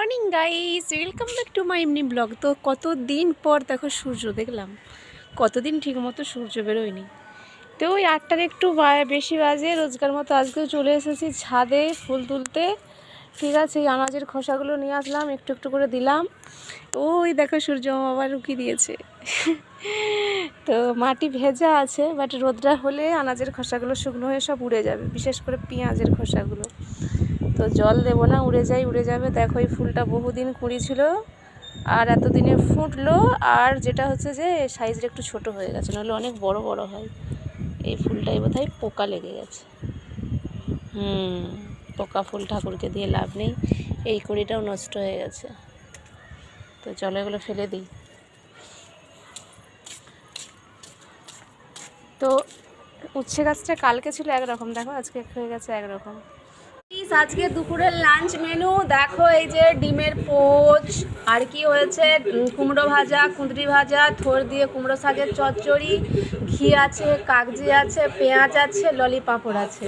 Morning guys, welcome back to my এমনি blog. তো কতদিন পর দেখো সূর্য দেখলাম, কতদিন ঠিক মতো সূর্য বেরোয়নি। তো ওই 8টার একটু বেশি বাজে, রোজকার মতো আজকেও চলে এসেছি ছাদে ফুল তুলতে। ঠিক আছে, এই আনাজের খোসাগুলো নিয়ে আসলাম, একটু একটু করে দিলাম। ওই দেখো সূর্য আবার রুকি দিয়েছে। তো মাটি ভেজা আছে, বাট রোদটা হলে আনাজের খোসাগুলো শুকনো হয়ে সব উড়ে যাবে, বিশেষ করে পেঁয়াজের খোসাগুলো। তো জল দেবো না, উড়ে যাবে। দেখো এই ফুলটা বহুদিন কুড়ি ছিল, আর এতদিনে ফুটলো। আর যেটা হচ্ছে যে সাইজটা একটু ছোট হয়ে গেছে, নাহলে অনেক বড় বড় হয়। এই ফুলটাই বোধহয় পোকা লেগে গেছে। পোকা ফুল, ঠাকুরকে দিয়ে লাভ নেই। এই কুড়িটাও নষ্ট হয়ে গেছে, তো চলো এগুলো ফেলে দিই। তো উচ্ছে গাছটা কালকে ছিল একরকম, দেখো আজকে হয়ে গেছে একরকম। আজকে দুপুরের লাঞ্চ মেনু দেখো, এই যে ডিমের পোচ, আর কি হয়েছে কুমড়ো ভাজা, কুঁদরি ভাজা, থোড় দিয়ে কুমড়ো শাকের চচ্চড়ি, ঘি আছে, কাগজি আছে, পেঁয়াজ আছে, ললি পাঁপড় আছে।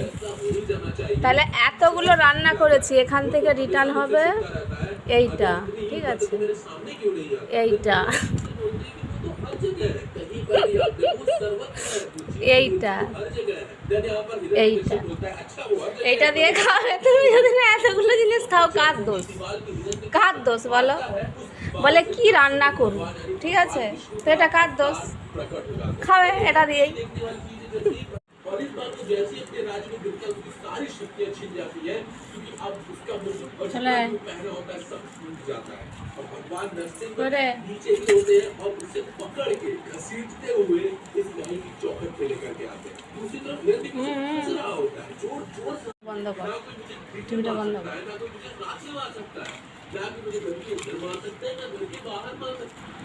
তাহলে এতগুলো রান্না করেছি, এখান থেকে রিটার্ন হবে এইটা। ঠিক আছে, এইটা এইটা এইটা এইটা দিয়ে খাবে। তুমি যদি না এতগুলো জিনিস খাও, কার দোষ বলো? বলে কি রান্না করবো, ঠিক আছে, তো এটা কার দোষ? খাবে এটা দিয়েই। और इस बार तो जैसे ही अपने राज्य में गिरता है उसकी सारी शक्तियां छिन जाती है, क्योंकि अब उसका मुकुट और जो पहना होता है सब छूट जाता है और भगवान नरसिंह नीचे ही होते हैं और उसे पकड़ के घसीटते हुए इस महल की चौखट पे लेकर के आते हैं। दूसरी तरफ नंदी घुस रहा होता है, जोर जोर से बंद कर, टीवीটা बंद कर, ना तो मुझे रात से मार सकता है, ना कि मुझे घर के अंदर मार सकता है, ना घर के बाहर मार सकता है।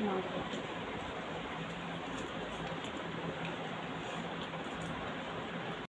No.